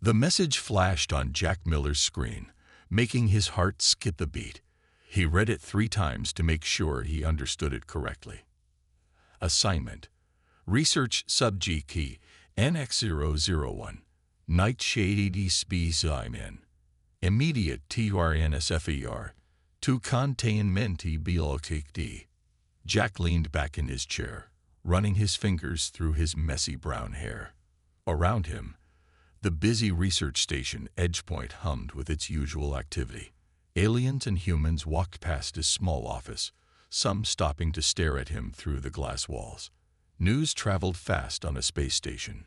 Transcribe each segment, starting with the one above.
The message flashed on Jack Miller's screen, making his heart skip a beat. He read it 3 times to make sure he understood it correctly. Assignment: Research Sub-G Key NX001 Nightshade Specimen Immediate TRNSFER to Containment Biologic. Jack leaned back in his chair, running his fingers through his messy brown hair. Around him, the busy research station Edgepoint hummed with its usual activity. Aliens and humans walked past his small office, some stopping to stare at him through the glass walls. News traveled fast on a space station.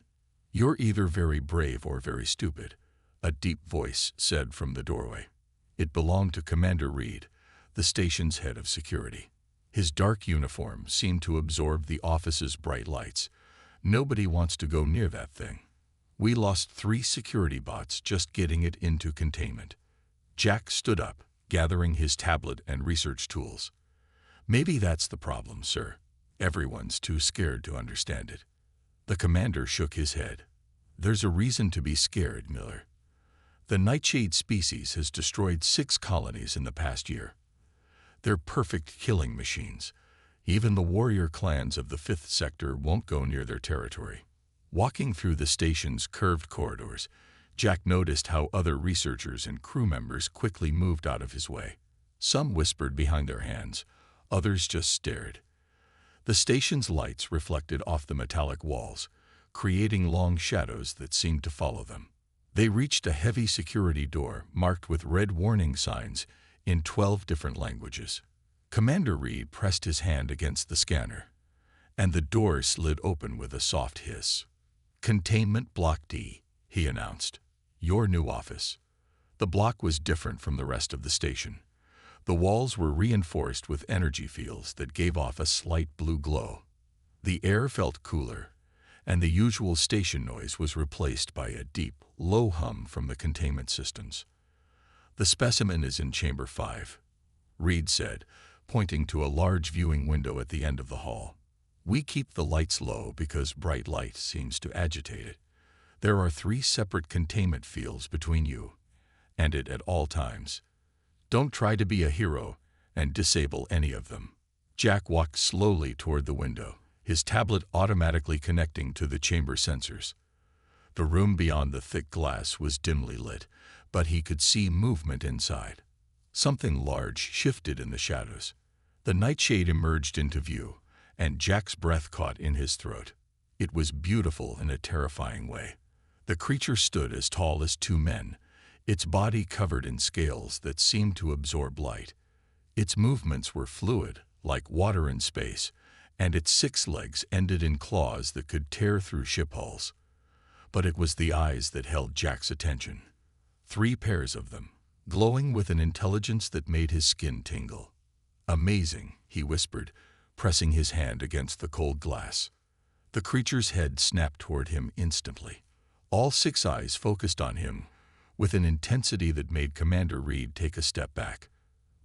"You're either very brave or very stupid," a deep voice said from the doorway. It belonged to Commander Reed, the station's head of security. His dark uniform seemed to absorb the office's bright lights. "Nobody wants to go near that thing. We lost 3 security bots just getting it into containment." Jack stood up, gathering his tablet and research tools. "Maybe that's the problem, sir. Everyone's too scared to understand it." The commander shook his head. "There's a reason to be scared, Miller. The nightshade species has destroyed 6 colonies in the past year. They're perfect killing machines. Even the warrior clans of the 5th sector won't go near their territory." Walking through the station's curved corridors, Jack noticed how other researchers and crew members quickly moved out of his way. Some whispered behind their hands, others just stared. The station's lights reflected off the metallic walls, creating long shadows that seemed to follow them. They reached a heavy security door marked with red warning signs in 12 different languages. Commander Reed pressed his hand against the scanner, and the door slid open with a soft hiss. "Containment Block D," he announced. "Your new office." The block was different from the rest of the station. The walls were reinforced with energy fields that gave off a slight blue glow. The air felt cooler, and the usual station noise was replaced by a deep, low hum from the containment systems. "The specimen is in Chamber 5, Reed said, pointing to a large viewing window at the end of the hall. "We keep the lights low because bright light seems to agitate it. There are 3 separate containment fields between you and it at all times. Don't try to be a hero and disable any of them." Jack walked slowly toward the window, his tablet automatically connecting to the chamber sensors. The room beyond the thick glass was dimly lit, but he could see movement inside. Something large shifted in the shadows. The nightshade emerged into view, and Jack's breath caught in his throat. It was beautiful in a terrifying way. The creature stood as tall as 2 men, its body covered in scales that seemed to absorb light. Its movements were fluid, like water in space, and its 6 legs ended in claws that could tear through ship hulls. But it was the eyes that held Jack's attention. 3 pairs of them, glowing with an intelligence that made his skin tingle. "Amazing," he whispered, pressing his hand against the cold glass. The creature's head snapped toward him instantly. All 6 eyes focused on him with an intensity that made Commander Reed take a step back.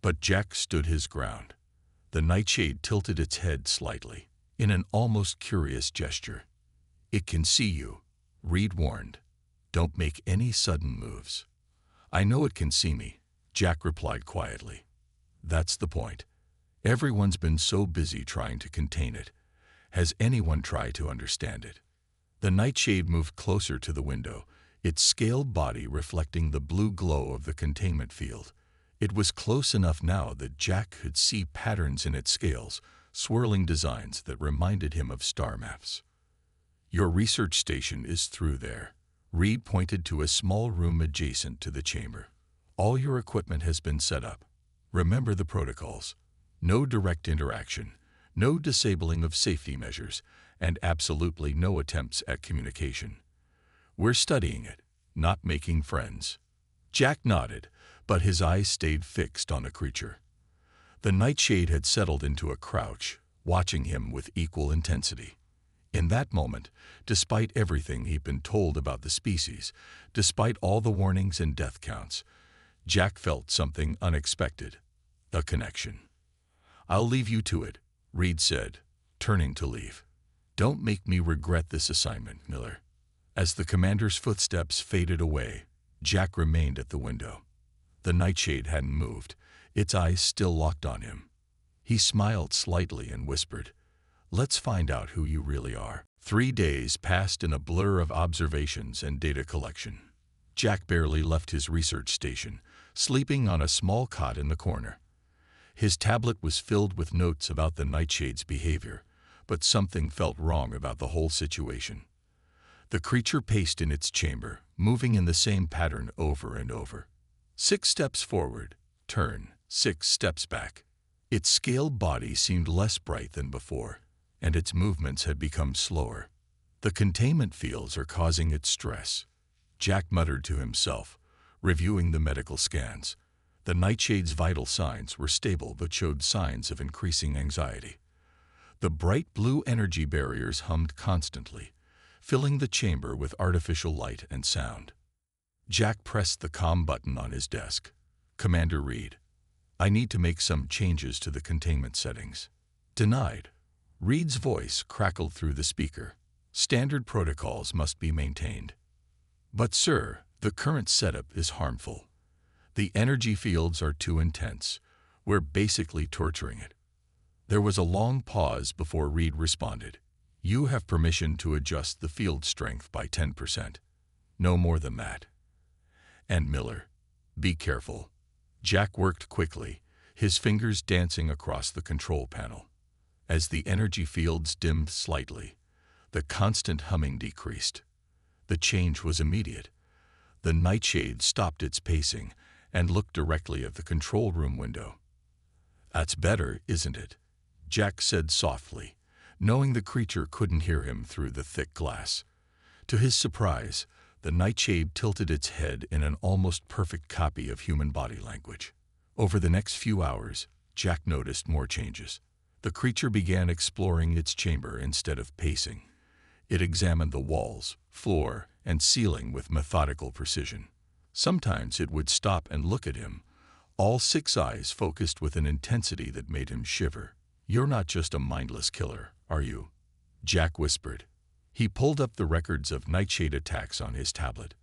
But Jack stood his ground. The nightshade tilted its head slightly, in an almost curious gesture. "It can see you," Reed warned. "Don't make any sudden moves." "I know it can see me," Jack replied quietly. "That's the point. Everyone's been so busy trying to contain it. Has anyone tried to understand it?" The nightshade moved closer to the window, its scaled body reflecting the blue glow of the containment field. It was close enough now that Jack could see patterns in its scales, swirling designs that reminded him of star maps. "Your research station is through there." Reed pointed to a small room adjacent to the chamber. "All your equipment has been set up. Remember the protocols. No direct interaction, no disabling of safety measures, and absolutely no attempts at communication. We're studying it, not making friends." Jack nodded, but his eyes stayed fixed on the creature. The nightshade had settled into a crouch, watching him with equal intensity. In that moment, despite everything he'd been told about the species, despite all the warnings and death counts, Jack felt something unexpected, a connection. "I'll leave you to it," Reed said, turning to leave. "Don't make me regret this assignment, Miller." As the commander's footsteps faded away, Jack remained at the window. The nightshade hadn't moved, its eyes still locked on him. He smiled slightly and whispered, "Let's find out who you really are." 3 days passed in a blur of observations and data collection. Jack barely left his research station, sleeping on a small cot in the corner. His tablet was filled with notes about the nightshade's behavior, but something felt wrong about the whole situation. The creature paced in its chamber, moving in the same pattern over and over. 6 steps forward, turn, 6 steps back. Its scaled body seemed less bright than before, and its movements had become slower. The containment fields are causing it stress, Jack muttered to himself, reviewing the medical scans. The nightshade's vital signs were stable but showed signs of increasing anxiety. The bright blue energy barriers hummed constantly, filling the chamber with artificial light and sound. Jack pressed the calm button on his desk. "Commander Reed, I need to make some changes to the containment settings." "Denied." Reed's voice crackled through the speaker. "Standard protocols must be maintained." "But sir, the current setup is harmful. The energy fields are too intense. We're basically torturing it." There was a long pause before Reed responded. "You have permission to adjust the field strength by 10%. No more than that. And Miller, be careful." Jack worked quickly, his fingers dancing across the control panel. As the energy fields dimmed slightly, the constant humming decreased. The change was immediate. The nightshade stopped its pacing and looked directly at the control room window. "That's better, isn't it?" Jack said softly, knowing the creature couldn't hear him through the thick glass. To his surprise, the nightshade tilted its head in an almost perfect copy of human body language. Over the next few hours, Jack noticed more changes. The creature began exploring its chamber instead of pacing. It examined the walls, floor, and ceiling with methodical precision. Sometimes it would stop and look at him, all 6 eyes focused with an intensity that made him shiver. "You're not just a mindless killer, are you?" Jack whispered. He pulled up the records of nightshade attacks on his tablet.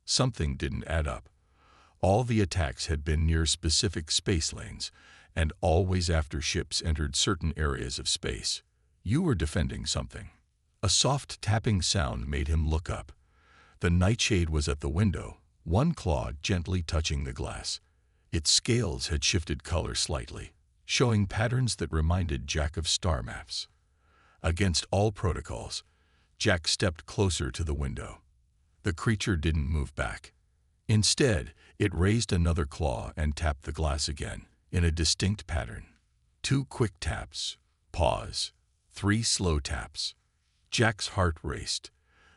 Something didn't add up. All the attacks had been near specific space lanes, and always after ships entered certain areas of space. "You were defending something." A soft tapping sound made him look up. The nightshade was at the window, one claw gently touching the glass. Its scales had shifted color slightly, showing patterns that reminded Jack of star maps. Against all protocols, Jack stepped closer to the window. The creature didn't move back. Instead, it raised another claw and tapped the glass again, in a distinct pattern. 2 quick taps, pause, 3 slow taps. Jack's heart raced.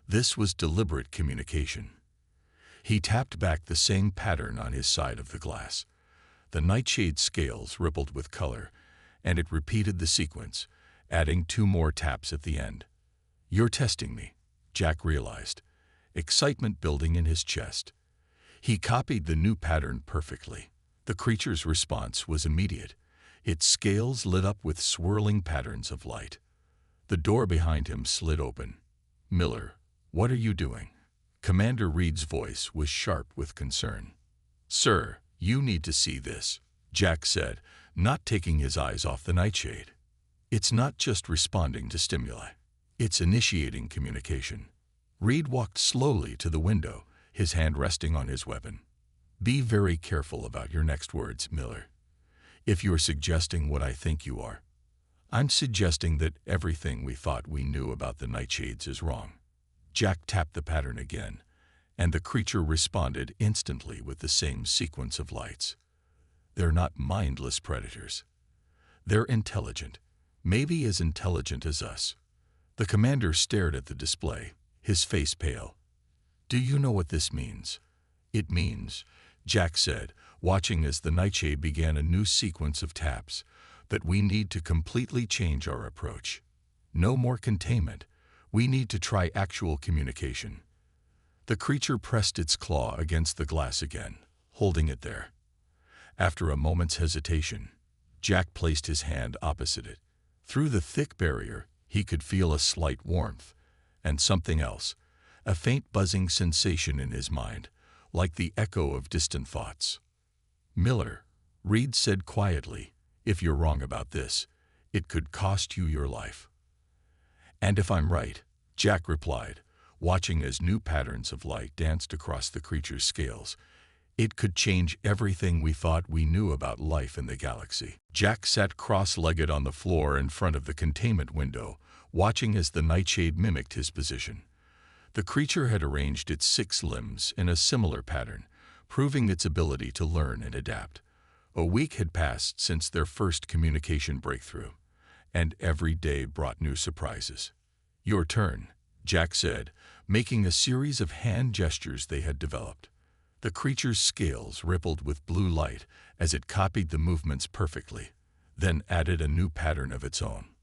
This was deliberate communication. He tapped back the same pattern on his side of the glass. The nightshade's scales rippled with color, and it repeated the sequence, adding 2 more taps at the end. "You're testing me," Jack realized, excitement building in his chest. He copied the new pattern perfectly. The creature's response was immediate. Its scales lit up with swirling patterns of light. The door behind him slid open. "Miller, what are you doing?" Commander Reed's voice was sharp with concern. "Sir, you need to see this," Jack said, not taking his eyes off the nightshade. "It's not just responding to stimuli. It's initiating communication." Reed walked slowly to the window, his hand resting on his weapon. "Be very careful about your next words, Miller. If you're suggesting what I think you are, I'm suggesting that everything we thought we knew about the nightshades is wrong." Jack tapped the pattern again, and the creature responded instantly with the same sequence of lights. "They're not mindless predators. They're intelligent, maybe as intelligent as us." The commander stared at the display, his face pale. "Do you know what this means?" "It means," Jack said, watching as the nightshade began a new sequence of taps, "that we need to completely change our approach. No more containment. We need to try actual communication." The creature pressed its claw against the glass again, holding it there. After a moment's hesitation, Jack placed his hand opposite it. Through the thick barrier, he could feel a slight warmth, and something else, a faint buzzing sensation in his mind, like the echo of distant thoughts. "Miller," Reed said quietly, "if you're wrong about this, it could cost you your life." "And if I'm right," Jack replied, watching as new patterns of light danced across the creature's scales, "it could change everything we thought we knew about life in the galaxy." Jack sat cross-legged on the floor in front of the containment window, watching as the nightshade mimicked his position. The creature had arranged its 6 limbs in a similar pattern, proving its ability to learn and adapt. A week had passed since their first communication breakthrough, and every day brought new surprises. "Your turn," Jack said, making a series of hand gestures they had developed. The creature's scales rippled with blue light as it copied the movements perfectly, then added a new pattern of its own.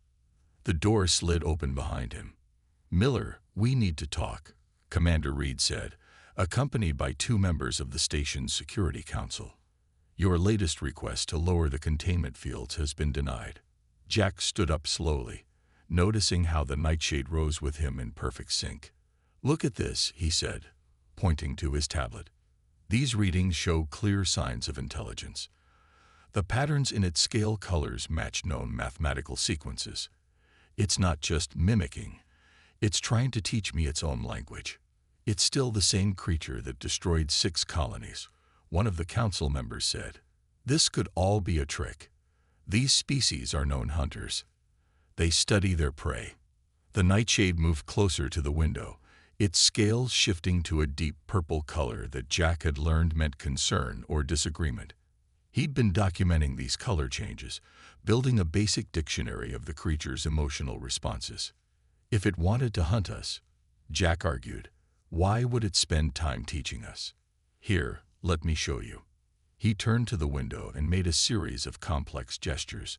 The door slid open behind him. "Miller, we need to talk," Commander Reed said, accompanied by 2 members of the station's Security Council. "Your latest request to lower the containment fields has been denied." Jack stood up slowly, noticing how the nightshade rose with him in perfect sync. "Look at this," he said, pointing to his tablet. "These readings show clear signs of intelligence. The patterns in its scale colors match known mathematical sequences. It's not just mimicking. It's trying to teach me its own language." "It's still the same creature that destroyed 6 colonies," one of the council members said. "This could all be a trick. These species are known hunters. They study their prey." The nightshade moved closer to the window, its scales shifting to a deep purple color that Jack had learned meant concern or disagreement. He'd been documenting these color changes, building a basic dictionary of the creature's emotional responses. "If it wanted to hunt us," Jack argued, "why would it spend time teaching us? Here, let me show you." He turned to the window and made a series of complex gestures.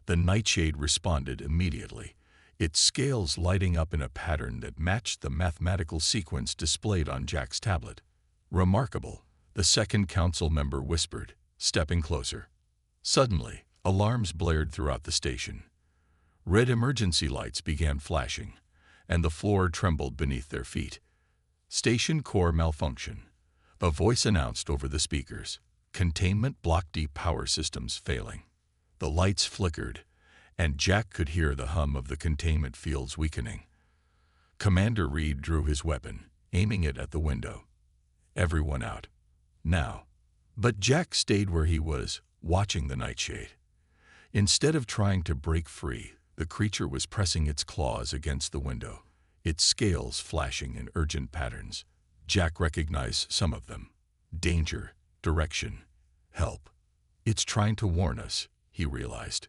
The nightshade responded immediately, its scales lighting up in a pattern that matched the mathematical sequence displayed on Jack's tablet. "Remarkable," the second council member whispered, stepping closer. Suddenly, alarms blared throughout the station. Red emergency lights began flashing, and the floor trembled beneath their feet. "Station core malfunction," a voice announced over the speakers. "Containment block D power systems failing." The lights flickered, and Jack could hear the hum of the containment fields weakening. Commander Reed drew his weapon, aiming it at the window. "Everyone out. Now." But Jack stayed where he was, watching the nightshade. Instead of trying to break free, the creature was pressing its claws against the window, its scales flashing in urgent patterns. Jack recognized some of them. Danger, direction, help. "It's trying to warn us," he realized.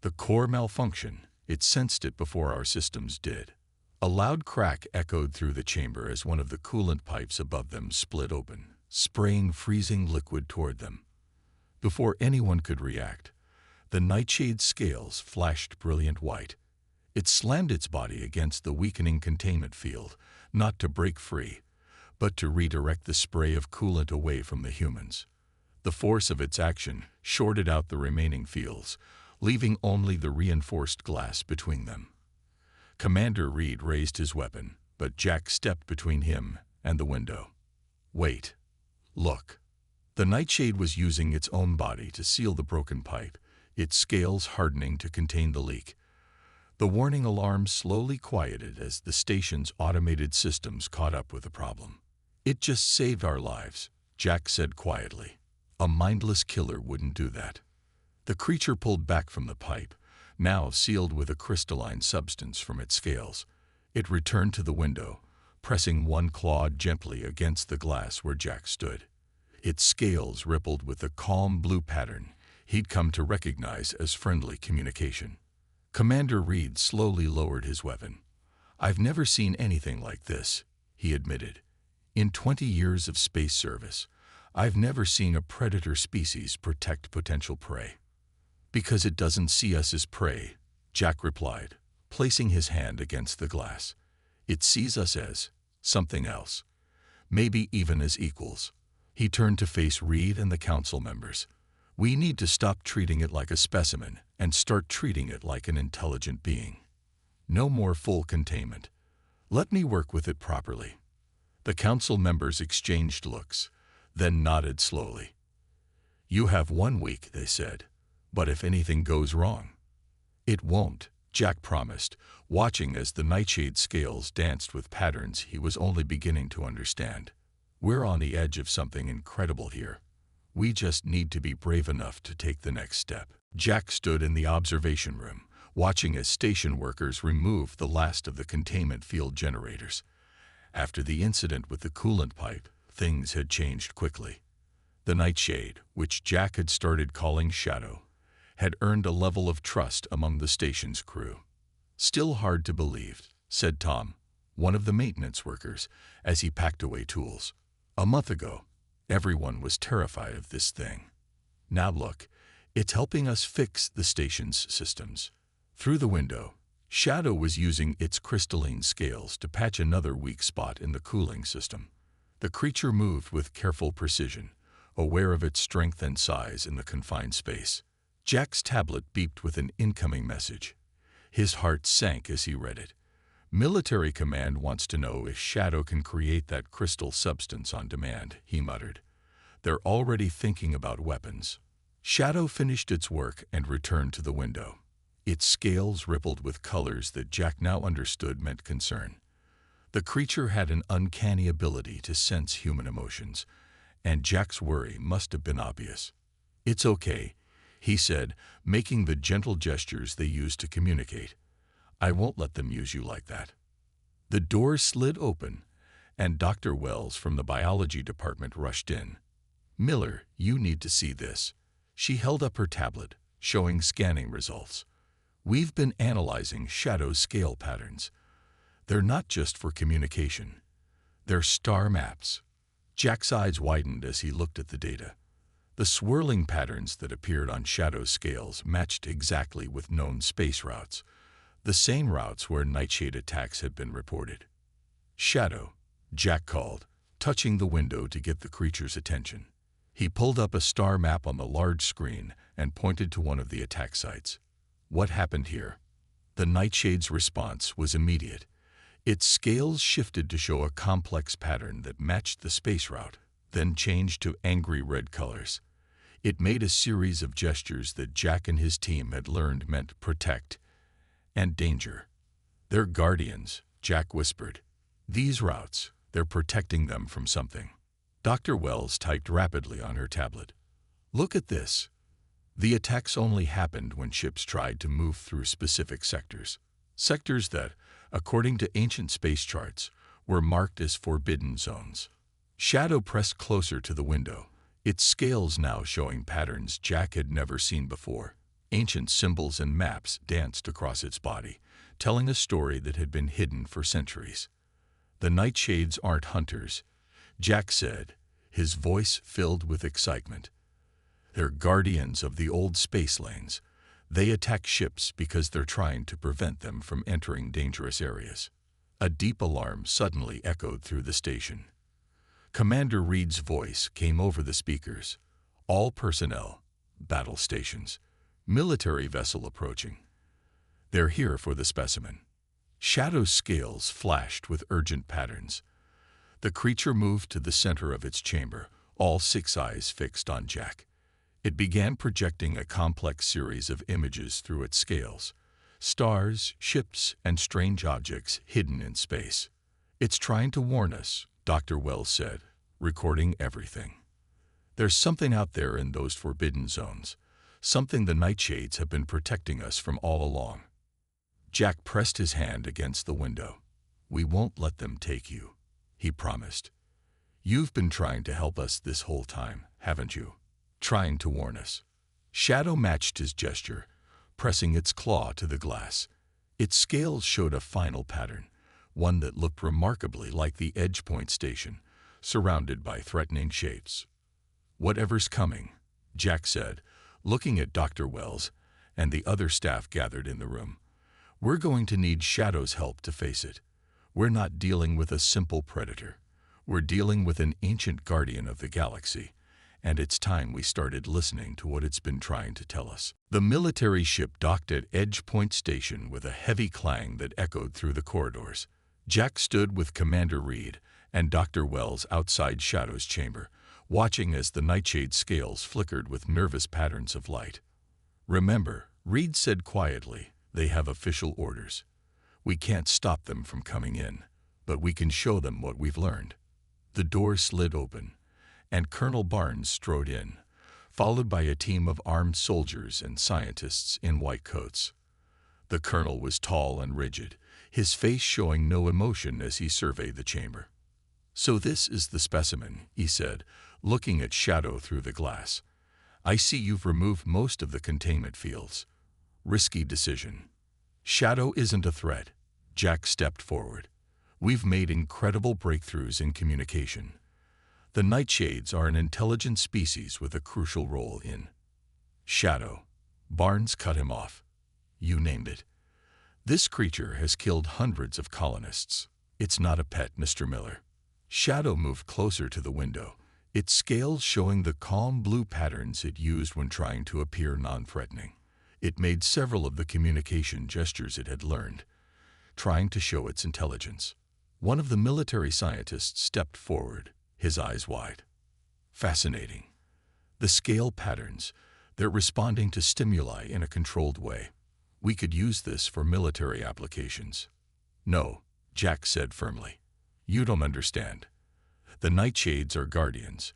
"The core malfunction, it sensed it before our systems did." A loud crack echoed through the chamber as one of the coolant pipes above them split open, spraying freezing liquid toward them. Before anyone could react, the nightshade's scales flashed brilliant white. It slammed its body against the weakening containment field, not to break free, but to redirect the spray of coolant away from the humans. The force of its action shorted out the remaining fields, leaving only the reinforced glass between them. Commander Reed raised his weapon, but Jack stepped between him and the window. "Wait. Look." The nightshade was using its own body to seal the broken pipe, its scales hardening to contain the leak. The warning alarm slowly quieted as the station's automated systems caught up with the problem. "It just saved our lives," Jack said quietly. "A mindless killer wouldn't do that." The creature pulled back from the pipe, now sealed with a crystalline substance from its scales. It returned to the window, pressing one claw gently against the glass where Jack stood. Its scales rippled with the calm blue pattern he'd come to recognize as friendly communication. Commander Reed slowly lowered his weapon. "I've never seen anything like this," he admitted. "In 20 years of space service, I've never seen a predator species protect potential prey." "Because it doesn't see us as prey," Jack replied, placing his hand against the glass. "It sees us as something else, maybe even as equals." He turned to face Reed and the council members. "We need to stop treating it like a specimen and start treating it like an intelligent being. No more full containment. Let me work with it properly." The council members exchanged looks, then nodded slowly. "You have 1 week," they said, "but if anything goes wrong—" "It won't," Jack promised, watching as the nightshade scales danced with patterns he was only beginning to understand. "We're on the edge of something incredible here. We just need to be brave enough to take the next step." Jack stood in the observation room, watching as station workers removed the last of the containment field generators. After the incident with the coolant pipe, things had changed quickly. The nightshade, which Jack had started calling Shadow, had earned a level of trust among the station's crew. "Still hard to believe," said Tom, one of the maintenance workers, as he packed away tools. "A month ago, everyone was terrified of this thing. Now look, it's helping us fix the station's systems." Through the window, Shadow was using its crystalline scales to patch another weak spot in the cooling system. The creature moved with careful precision, aware of its strength and size in the confined space. Jack's tablet beeped with an incoming message. His heart sank as he read it. "Military Command wants to know if Shadow can create that crystal substance on demand," he muttered. "They're already thinking about weapons." Shadow finished its work and returned to the window. Its scales rippled with colors that Jack now understood meant concern. The creature had an uncanny ability to sense human emotions, and Jack's worry must have been obvious. "It's okay," he said, making the gentle gestures they use to communicate. "I won't let them use you like that." The door slid open, and Dr. Wells from the biology department rushed in. "Miller, you need to see this." She held up her tablet, showing scanning results. "We've been analyzing Shadow's scale patterns. They're not just for communication. They're star maps." Jack's eyes widened as he looked at the data. The swirling patterns that appeared on Shadow's scales matched exactly with known space routes, the same routes where nightshade attacks had been reported. "Shadow," Jack called, touching the window to get the creature's attention. He pulled up a star map on the large screen and pointed to one of the attack sites. "What happened here?" The nightshade's response was immediate. Its scales shifted to show a complex pattern that matched the space route, then changed to angry red colors. It made a series of gestures that Jack and his team had learned meant protect and danger. "They're guardians," Jack whispered. "These routes, they're protecting them from something." Dr. Wells typed rapidly on her tablet. "Look at this. The attacks only happened when ships tried to move through specific sectors. Sectors that, according to ancient space charts, were marked as forbidden zones." Shadow pressed closer to the window, its scales now showing patterns Jack had never seen before. Ancient symbols and maps danced across its body, telling a story that had been hidden for centuries. "The nightshades aren't hunters," Jack said, his voice filled with excitement. "They're guardians of the old space lanes. They attack ships because they're trying to prevent them from entering dangerous areas." A deep alarm suddenly echoed through the station. Commander Reed's voice came over the speakers. "All personnel, battle stations, military vessel approaching. They're here for the specimen." Shadow's scales flashed with urgent patterns. The creature moved to the center of its chamber, all 6 eyes fixed on Jack. It began projecting a complex series of images through its scales. Stars, ships, and strange objects hidden in space. "It's trying to warn us," Dr. Wells said, recording everything. "There's something out there in those forbidden zones, something the nightshades have been protecting us from all along." Jack pressed his hand against the window. "We won't let them take you," he promised. "You've been trying to help us this whole time, haven't you? Trying to warn us." Shadow matched his gesture, pressing its claw to the glass. Its scales showed a final pattern, one that looked remarkably like the Edge Point station, surrounded by threatening shapes. "Whatever's coming," Jack said, looking at Dr. Wells and the other staff gathered in the room. "We're going to need Shadow's help to face it. We're not dealing with a simple predator. We're dealing with an ancient guardian of the galaxy, and it's time we started listening to what it's been trying to tell us." The military ship docked at Edge Point Station with a heavy clang that echoed through the corridors. Jack stood with Commander Reed and Dr. Wells outside Shadow's chamber, watching as the nightshade scales flickered with nervous patterns of light. "Remember," Reed said quietly, "they have official orders. We can't stop them from coming in, but we can show them what we've learned." The door slid open, and Colonel Barnes strode in, followed by a team of armed soldiers and scientists in white coats. The colonel was tall and rigid, his face showing no emotion as he surveyed the chamber. "So this is the specimen," he said, looking at Shadow through the glass. "I see you've removed most of the containment fields. Risky decision." "Shadow isn't a threat." Jack stepped forward. "We've made incredible breakthroughs in communication. The nightshades are an intelligent species with a crucial role in." "Shadow." Barnes cut him off. "You named it. This creature has killed hundreds of colonists. It's not a pet, Mr. Miller." Shadow moved closer to the window, its scales showing the calm blue patterns it used when trying to appear non-threatening. It made several of the communication gestures it had learned, trying to show its intelligence. One of the military scientists stepped forward, his eyes wide. "Fascinating. The scale patterns, they're responding to stimuli in a controlled way. We could use this for military applications." "No," Jack said firmly. "You don't understand. The nightshades are guardians.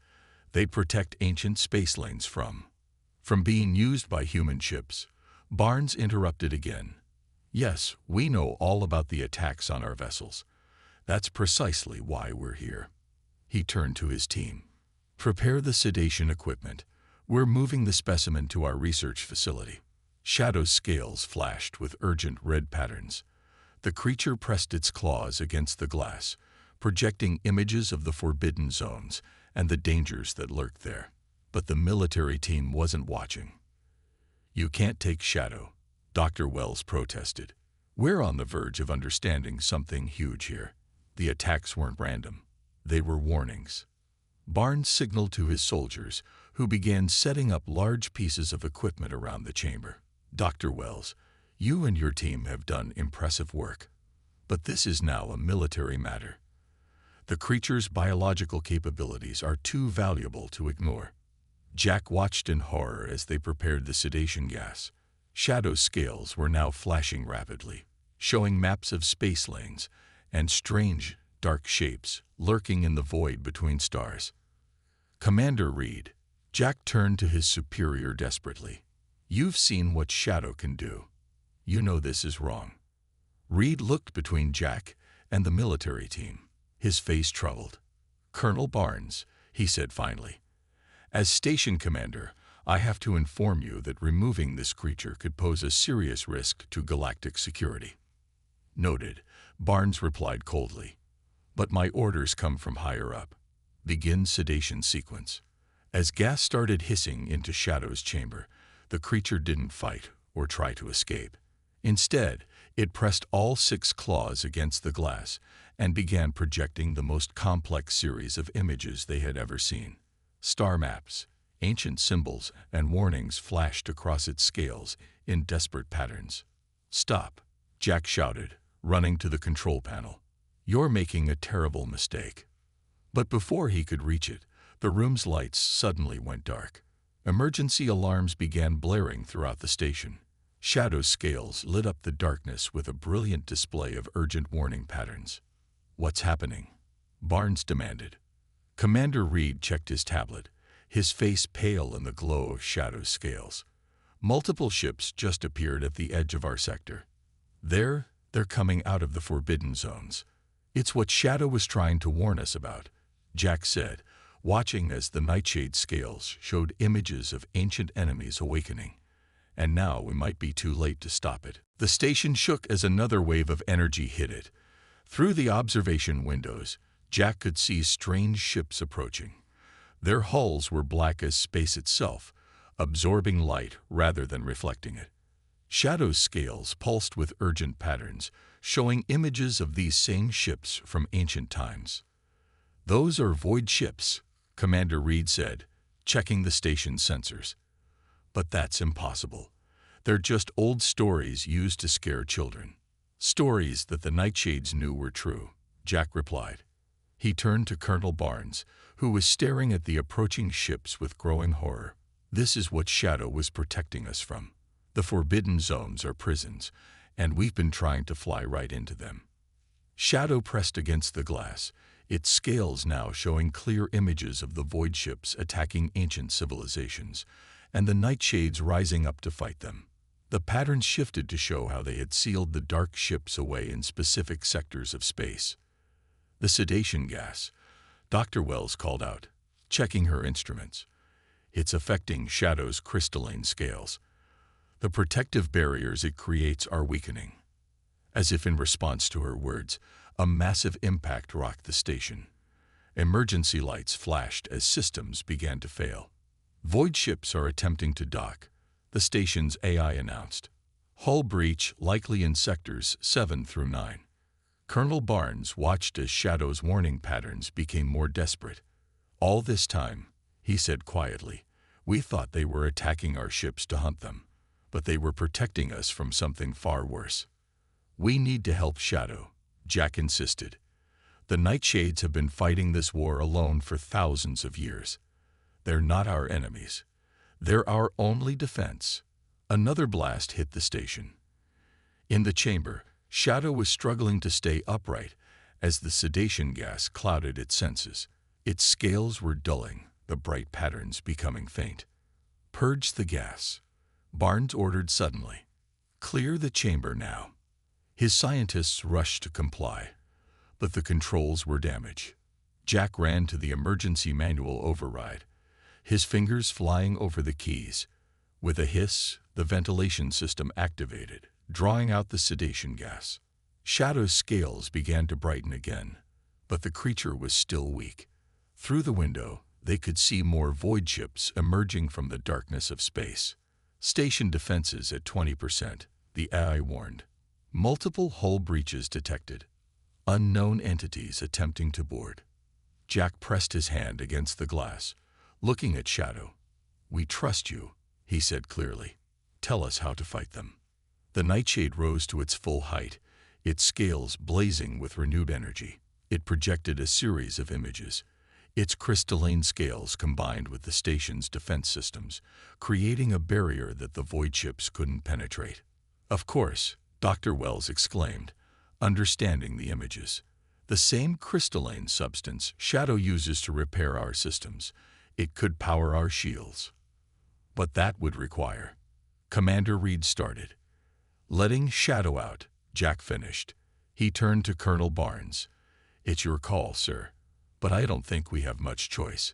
They protect ancient space lanes from being used by human ships." Barnes interrupted again. "Yes, we know all about the attacks on our vessels. That's precisely why we're here." He turned to his team. "Prepare the sedation equipment. We're moving the specimen to our research facility." Shadow's scales flashed with urgent red patterns. The creature pressed its claws against the glass, projecting images of the forbidden zones and the dangers that lurked there. But the military team wasn't watching. "You can't take Shadow," Dr. Wells protested. "We're on the verge of understanding something huge here. The attacks weren't random. They were warnings." Barnes signaled to his soldiers, who began setting up large pieces of equipment around the chamber. "Dr. Wells, you and your team have done impressive work. But this is now a military matter. The creature's biological capabilities are too valuable to ignore." Jack watched in horror as they prepared the sedation gas. Shadow's scales were now flashing rapidly, showing maps of space lanes and strange, dark shapes lurking in the void between stars. "Commander Reed," Jack turned to his superior desperately. "You've seen what Shadow can do. You know this is wrong." Reed looked between Jack and the military team, his face troubled. "Colonel Barnes," he said finally, "as station commander, I have to inform you that removing this creature could pose a serious risk to galactic security." "Noted," Barnes replied coldly. "But my orders come from higher up. Begin sedation sequence." As gas started hissing into Shadow's chamber, the creature didn't fight or try to escape. Instead, it pressed all 6 claws against the glass and began projecting the most complex series of images they had ever seen. Star maps, ancient symbols, and warnings flashed across its scales in desperate patterns. "Stop," Jack shouted, running to the control panel. "You're making a terrible mistake." But before he could reach it, the room's lights suddenly went dark. Emergency alarms began blaring throughout the station. Shadow's scales lit up the darkness with a brilliant display of urgent warning patterns. "What's happening?" Barnes demanded. Commander Reed checked his tablet, his face pale in the glow of Shadow's scales. "Multiple ships just appeared at the edge of our sector. They're coming out of the forbidden zones. It's what Shadow was trying to warn us about," Jack said, watching as the nightshade scales showed images of ancient enemies awakening. "And now we might be too late to stop it." The station shook as another wave of energy hit it. Through the observation windows, Jack could see strange ships approaching. Their hulls were black as space itself, absorbing light rather than reflecting it. Shadow's scales pulsed with urgent patterns, showing images of these same ships from ancient times. "Those are void ships," Commander Reed said, checking the station's sensors. "But that's impossible. They're just old stories used to scare children." Stories that the Nightshades knew were true, Jack replied. He turned to Colonel Barnes, who was staring at the approaching ships with growing horror. This is what Shadow was protecting us from. The forbidden zones are prisons, and we've been trying to fly right into them. Shadow pressed against the glass, its scales now showing clear images of the void ships attacking ancient civilizations, and the Nightshades rising up to fight them. The patterns shifted to show how they had sealed the dark ships away in specific sectors of space. The sedation gas, Dr. Wells called out, checking her instruments. It's affecting Shadow's crystalline scales. The protective barriers it creates are weakening. As if in response to her words, a massive impact rocked the station. Emergency lights flashed as systems began to fail. Void ships are attempting to dock, the station's AI announced. Hull breach likely in sectors 7 through 9. Colonel Barnes watched as Shadow's warning patterns became more desperate. All this time, he said quietly, we thought they were attacking our ships to hunt them, but they were protecting us from something far worse. We need to help Shadow, Jack insisted. The Nightshades have been fighting this war alone for thousands of years. They're not our enemies. They're our only defense. Another blast hit the station. In the chamber, Shadow was struggling to stay upright as the sedation gas clouded its senses. Its scales were dulling, the bright patterns becoming faint. Purge the gas, Barnes ordered suddenly. Clear the chamber now. His scientists rushed to comply, but the controls were damaged. Jack ran to the emergency manual override, his fingers flying over the keys. With a hiss, the ventilation system activated, drawing out the sedation gas. Shadow's scales began to brighten again, but the creature was still weak. Through the window, they could see more void ships emerging from the darkness of space. Station defenses at 20%, the AI warned. Multiple hull breaches detected. Unknown entities attempting to board. Jack pressed his hand against the glass, looking at Shadow. We trust you, he said clearly. Tell us how to fight them. The Nightshade rose to its full height, its scales blazing with renewed energy. It projected a series of images, its crystalline scales combined with the station's defense systems, creating a barrier that the void ships couldn't penetrate. Of course, Dr. Wells exclaimed, understanding the images. The same crystalline substance Shadow uses to repair our systems. It could power our shields. But that would require. Commander Reed started. Letting Shadow out, Jack finished. He turned to Colonel Barnes. It's your call, sir, but I don't think we have much choice.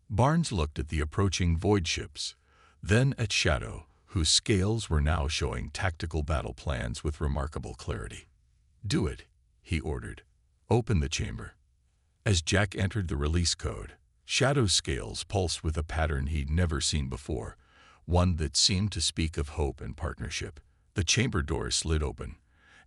Barnes looked at the approaching void ships, then at Shadow, whose scales were now showing tactical battle plans with remarkable clarity. Do it, he ordered. Open the chamber. As Jack entered the release code, Shadow's scales pulsed with a pattern he'd never seen before, one that seemed to speak of hope and partnership. The chamber door slid open,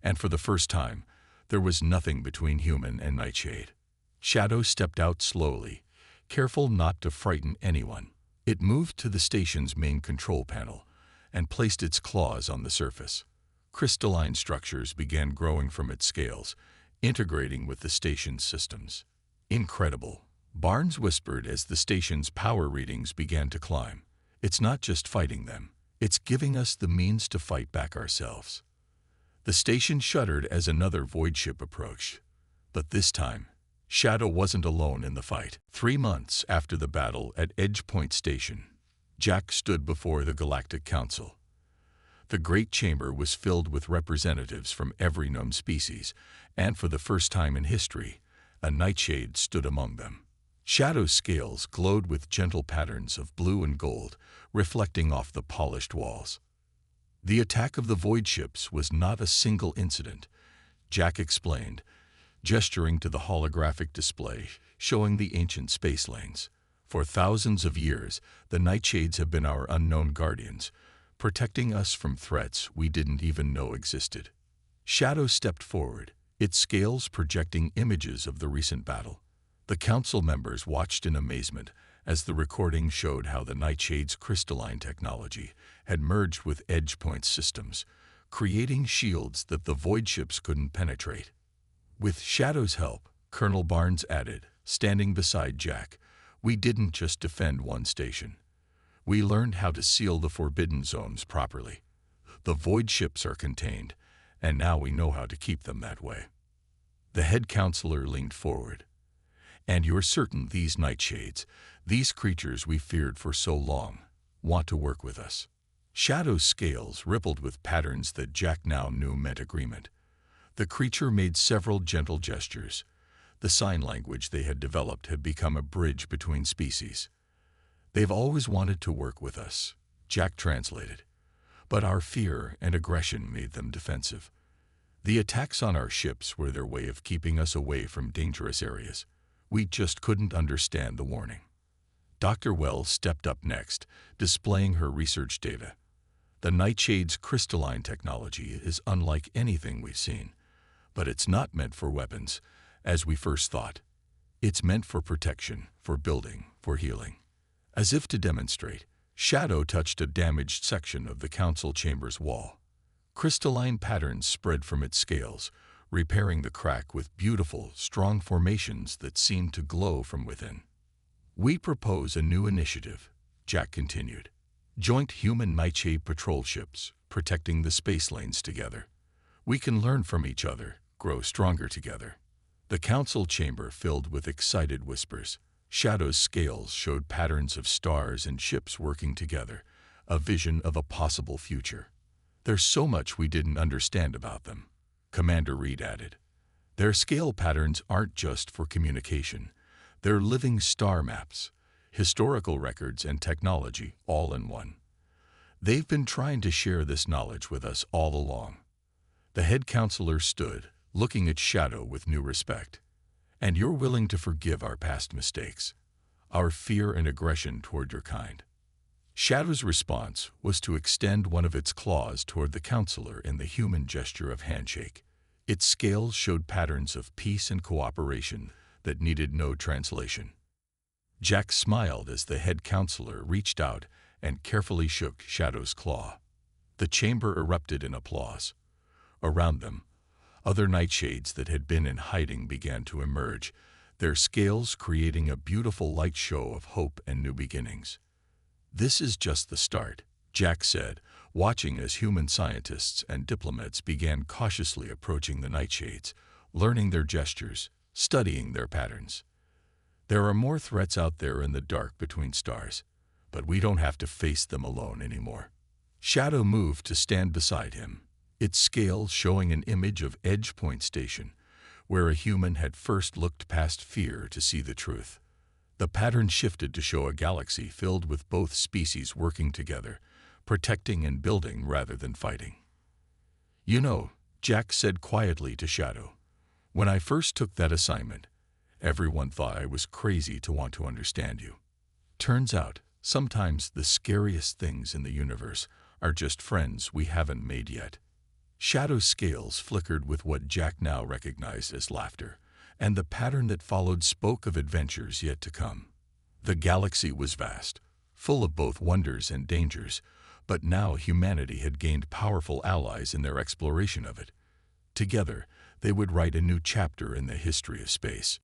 and for the first time, there was nothing between human and Nightshade. Shadow stepped out slowly, careful not to frighten anyone. It moved to the station's main control panel and placed its claws on the surface. Crystalline structures began growing from its scales, integrating with the station's systems. Incredible, Barnes whispered as the station's power readings began to climb. It's not just fighting them, it's giving us the means to fight back ourselves. The station shuddered as another void ship approached. But this time, Shadow wasn't alone in the fight. 3 months after the battle at Edge Point Station, Jack stood before the Galactic Council. The Great Chamber was filled with representatives from every known species, and for the first time in history, a Nightshade stood among them. Shadow's scales glowed with gentle patterns of blue and gold, reflecting off the polished walls. The attack of the void ships was not a single incident, Jack explained, gesturing to the holographic display showing the ancient space lanes. For thousands of years, the Nightshades have been our unknown guardians, protecting us from threats we didn't even know existed. Shadow stepped forward, its scales projecting images of the recent battle. The council members watched in amazement as the recording showed how the Nightshade's crystalline technology had merged with Edge Point's systems, creating shields that the void ships couldn't penetrate. With Shadow's help, Colonel Barnes added, standing beside Jack, we didn't just defend one station. We learned how to seal the forbidden zones properly. The void ships are contained, and now we know how to keep them that way. The head counselor leaned forward. And you're certain these nightshades, these creatures we feared for so long, want to work with us? Shadow's scales rippled with patterns that Jack now knew meant agreement. The creature made several gentle gestures. The sign language they had developed had become a bridge between species. They've always wanted to work with us, Jack translated. But our fear and aggression made them defensive. The attacks on our ships were their way of keeping us away from dangerous areas. We just couldn't understand the warning. Dr. Wells stepped up next, displaying her research data. The Nightshade's crystalline technology is unlike anything we've seen, but it's not meant for weapons, as we first thought. It's meant for protection, for building, for healing. As if to demonstrate, Shadow touched a damaged section of the council chamber's wall. Crystalline patterns spread from its scales, repairing the crack with beautiful, strong formations that seemed to glow from within. We propose a new initiative, Jack continued. Joint human Nightshade patrol ships, protecting the space lanes together. We can learn from each other, grow stronger together. The council chamber filled with excited whispers. Shadow's scales showed patterns of stars and ships working together, a vision of a possible future. There's so much we didn't understand about them, Commander Reed added. Their scale patterns aren't just for communication. They're living star maps, historical records and technology all in one. They've been trying to share this knowledge with us all along. The head counselor stood, looking at Shadow with new respect. And you're willing to forgive our past mistakes, our fear and aggression toward your kind. Shadow's response was to extend one of its claws toward the counselor in the human gesture of handshake. Its scales showed patterns of peace and cooperation that needed no translation. Jack smiled as the head counselor reached out and carefully shook Shadow's claw. The chamber erupted in applause. Around them, other nightshades that had been in hiding began to emerge, their scales creating a beautiful light show of hope and new beginnings. This is just the start, Jack said, watching as human scientists and diplomats began cautiously approaching the nightshades, learning their gestures, studying their patterns. There are more threats out there in the dark between stars, but we don't have to face them alone anymore. Shadow moved to stand beside him, its scale showing an image of Edge Point Station, where a human had first looked past fear to see the truth. The pattern shifted to show a galaxy filled with both species working together, protecting and building rather than fighting. You know, Jack said quietly to Shadow, when I first took that assignment, everyone thought I was crazy to want to understand you. Turns out, sometimes the scariest things in the universe are just friends we haven't made yet. Shadow's scales flickered with what Jack now recognized as laughter, and the pattern that followed spoke of adventures yet to come. The galaxy was vast, full of both wonders and dangers, but now humanity had gained powerful allies in their exploration of it. Together, they would write a new chapter in the history of space.